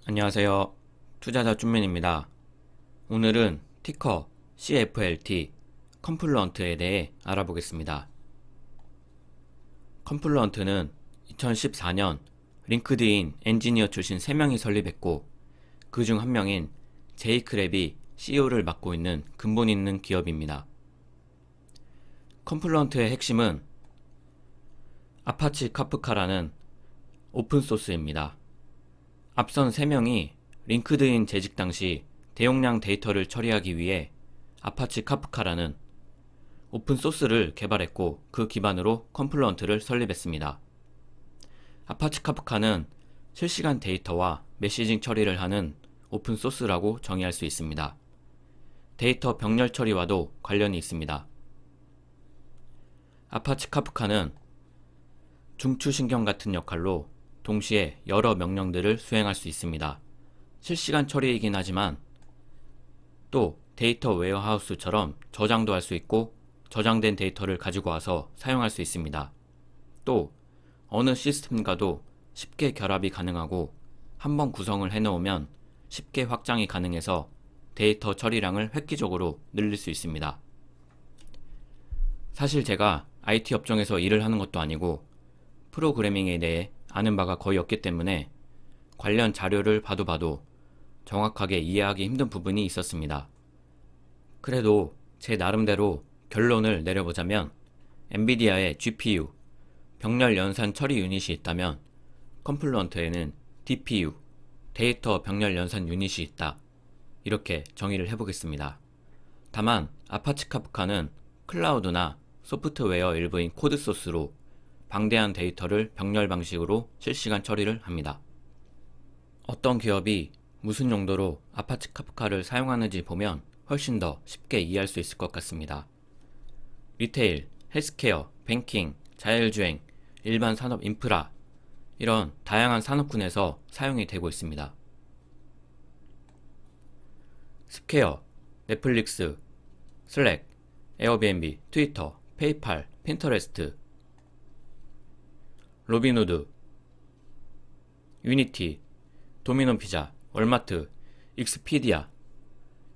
안녕하세요. 투자자 준민입니다. 오늘은 티커 CFLT 컴플루언트에 대해 알아보겠습니다. 컴플루언트는 2014년 링크드인 엔지니어 출신 3명이 설립했고 그 중 한 명인 제이크 랩이 CEO를 맡고 있는 근본 있는 기업입니다. 컴플루언트의 핵심은 아파치 카프카라는 오픈소스입니다. 앞선 3명이 링크드인 재직 당시 대용량 데이터를 처리하기 위해 아파치 카프카라는 오픈소스를 개발했고 그 기반으로 컴플루언트를 설립했습니다. 아파치 카프카는 실시간 데이터와 메시징 처리를 하는 오픈소스라고 정의할 수 있습니다. 데이터 병렬 처리와도 관련이 있습니다. 아파치 카프카는 중추신경 같은 역할로 동시에 여러 명령들을 수행할 수 있습니다. 실시간 처리이긴 하지만 또 데이터 웨어하우스처럼 저장도 할 수 있고 저장된 데이터를 가지고 와서 사용할 수 있습니다. 또 어느 시스템과도 쉽게 결합이 가능하고 한번 구성을 해놓으면 쉽게 확장이 가능해서 데이터 처리량을 획기적으로 늘릴 수 있습니다. 사실 제가 IT 업종에서 일을 하는 것도 아니고 프로그래밍에 대해 아는 바가 거의 없기 때문에 관련 자료를 봐도 정확하게 이해하기 힘든 부분이 있었습니다. 그래도 제 나름대로 결론을 내려보자면 엔비디아의 GPU, 병렬 연산 처리 유닛이 있다면 컴플루언트에는 DPU, 데이터 병렬 연산 유닛이 있다. 이렇게 정의를 해보겠습니다. 다만 아파치 카프카는 클라우드나 소프트웨어 일부인 코드 소스로 방대한 데이터를 병렬 방식으로 실시간 처리를 합니다. 어떤 기업이 무슨 용도로 아파치 카프카를 사용하는지 보면 훨씬 더 쉽게 이해할 수 있을 것 같습니다. 리테일, 헬스케어, 뱅킹, 자율주행, 일반 산업 인프라 이런 다양한 산업군에서 사용이 되고 있습니다. 스퀘어, 넷플릭스, 슬랙, 에어비앤비, 트위터, 페이팔, 핀터레스트, 로빈후드, 유니티, 도미노피자, 월마트, 익스피디아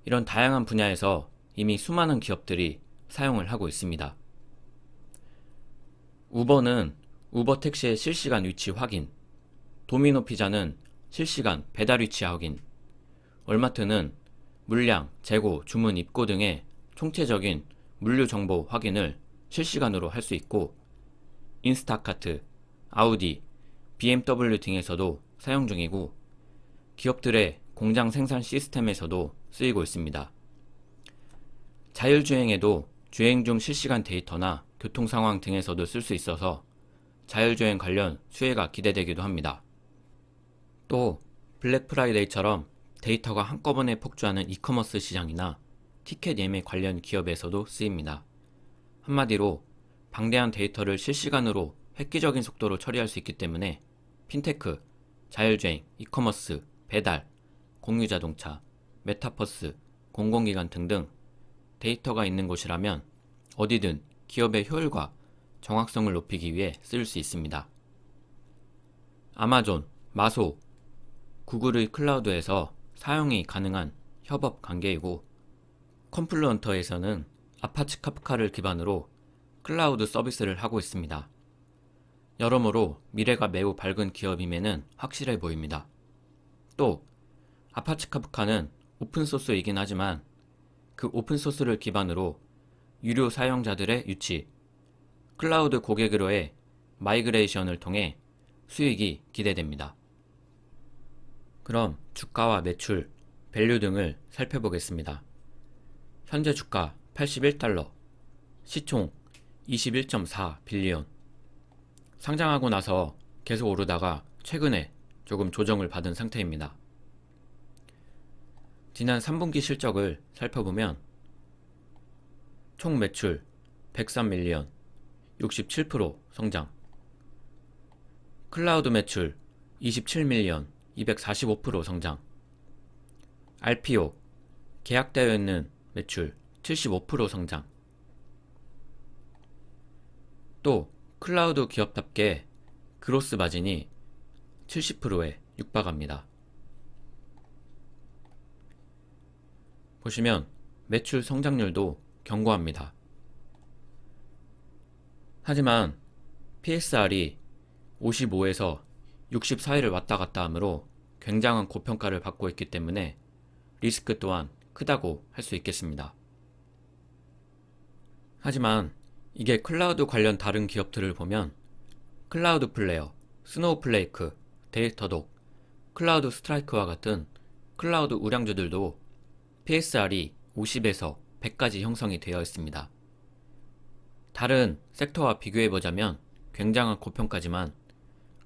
이런 다양한 분야에서 이미 수많은 기업들이 사용을 하고 있습니다. 우버는 우버 택시의 실시간 위치 확인, 도미노피자는 실시간 배달 위치 확인, 월마트는 물량, 재고, 주문 입고 등의 총체적인 물류 정보 확인을 실시간으로 할 수 있고 인스타카트, 아우디, BMW 등에서도 사용 중이고 기업들의 공장 생산 시스템에서도 쓰이고 있습니다. 자율주행에도 주행 중 실시간 데이터나 교통 상황 등에서도 쓸 수 있어서 자율주행 관련 수혜가 기대되기도 합니다. 또 블랙 프라이데이처럼 데이터가 한꺼번에 폭주하는 이커머스 시장이나 티켓 예매 관련 기업에서도 쓰입니다. 한마디로 방대한 데이터를 실시간으로 획기적인 속도로 처리할 수 있기 때문에 핀테크, 자율주행, 이커머스, 배달, 공유자동차, 메타버스, 공공기관 등등 데이터가 있는 곳이라면 어디든 기업의 효율과 정확성을 높이기 위해 쓸 수 있습니다. 아마존, 마소, 구글의 클라우드에서 사용이 가능한 협업 관계이고 컴플루언터에서는 아파치 카프카를 기반으로 클라우드 서비스를 하고 있습니다. 여러모로 미래가 매우 밝은 기업임에는 확실해 보입니다. 또 아파치 카프카는 오픈소스이긴 하지만 그 오픈소스를 기반으로 유료 사용자들의 유치, 클라우드 고객으로의 마이그레이션을 통해 수익이 기대됩니다. 그럼 주가와 매출, 밸류 등을 살펴보겠습니다. 현재 주가 81달러, 시총 21.4 빌리언. 상장하고 나서 계속 오르다가 최근에 조금 조정을 받은 상태입니다. 지난 3분기 실적을 살펴보면 총 매출 103밀리언, 67% 성장. 클라우드 매출 27밀리언, 245% 성장. RPO, 계약되어 있는 매출 75% 성장. 또 클라우드 기업답게 그로스 마진이 70%에 육박합니다. 보시면 매출 성장률도 견고합니다. 하지만 PSR이 55에서 64회를 왔다 갔다 하므로 굉장한 고평가를 받고 있기 때문에 리스크 또한 크다고 할 수 있겠습니다. 하지만 이게 클라우드 관련 다른 기업들을 보면 클라우드 플레어, 스노우플레이크, 데이터독, 클라우드 스트라이크와 같은 클라우드 우량주들도 PSR이 50에서 100까지 형성이 되어 있습니다. 다른 섹터와 비교해보자면 굉장한 고평가지만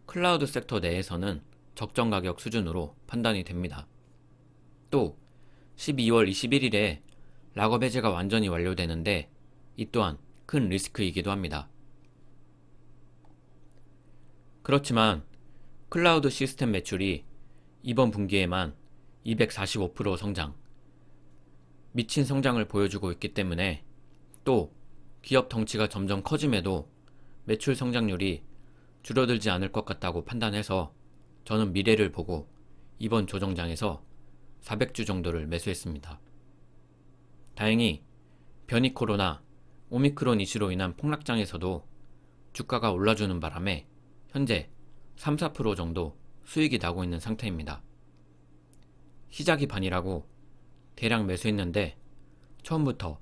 클라우드 섹터 내에서는 적정 가격 수준으로 판단이 됩니다. 또 12월 21일에 락업 해제가 완전히 완료되는데 이 또한 큰 리스크이기도 합니다. 그렇지만 클라우드 시스템 매출이 이번 분기에만 245% 성장, 미친 성장을 보여주고 있기 때문에 또 기업 덩치가 점점 커짐에도 매출 성장률이 줄어들지 않을 것 같다고 판단해서 저는 미래를 보고 이번 조정장에서 400주 정도를 매수했습니다. 다행히 변이 코로나, 오미크론 이슈로 인한 폭락장에서도 주가가 올라주는 바람에 현재 3, 4% 정도 수익이 나고 있는 상태입니다. 시작이 반이라고 대량 매수했는데 처음부터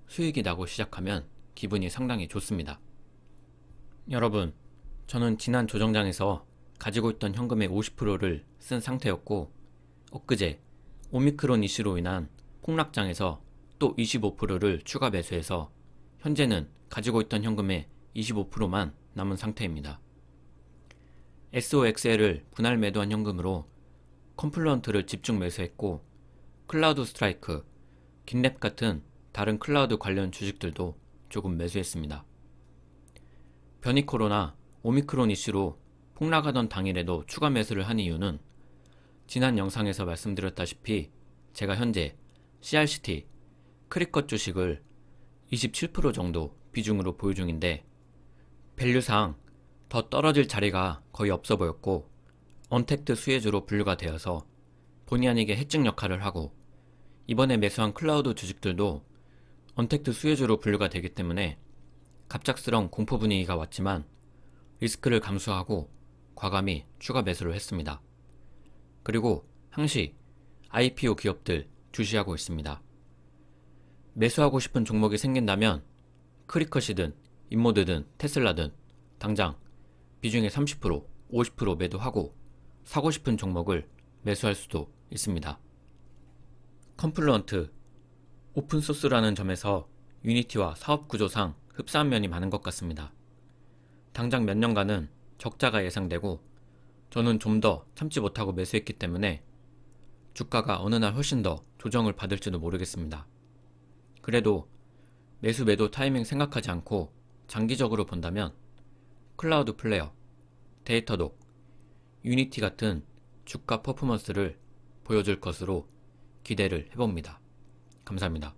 수익이 나고 시작하면 기분이 상당히 좋습니다. 여러분, 저는 지난 조정장에서 가지고 있던 현금의 50%를 쓴 상태였고 엊그제 오미크론 이슈로 인한 폭락장에서 또 25%를 추가 매수해서 현재는 가지고 있던 현금의 25%만 남은 상태입니다. SOXL을 분할 매도한 현금으로 컴플루언트를 집중 매수했고 클라우드 스트라이크, 긴랩 같은 다른 클라우드 관련 주식들도 조금 매수했습니다. 변이 코로나, 오미크론 이슈로 폭락하던 당일에도 추가 매수를 한 이유는 지난 영상에서 말씀드렸다시피 제가 현재 CRCT, 크리컷 주식을 27% 정도 비중으로 보유 중인데 밸류상 더 떨어질 자리가 거의 없어 보였고 언택트 수혜주로 분류가 되어서 본의 아니게 해증 역할을 하고 이번에 매수한 클라우드 주식들도 언택트 수혜주로 분류가 되기 때문에 갑작스러운 공포 분위기가 왔지만 리스크를 감수하고 과감히 추가 매수를 했습니다. 그리고 항시 IPO 기업들 주시하고 있습니다. 매수하고 싶은 종목이 생긴다면 크리컷이든 인모드든 테슬라든 당장 비중의 30%, 50% 매도하고 사고 싶은 종목을 매수할 수도 있습니다. 컴플루언트, 오픈소스라는 점에서 유니티와 사업구조상 흡사한 면이 많은 것 같습니다. 당장 몇 년간은 적자가 예상되고 저는 좀 더 참지 못하고 매수했기 때문에 주가가 어느 날 훨씬 더 조정을 받을지도 모르겠습니다. 그래도 매수 매도 타이밍 생각하지 않고 장기적으로 본다면 클라우드 플레어, 데이터독, 유니티 같은 주가 퍼포먼스를 보여줄 것으로 기대를 해봅니다. 감사합니다.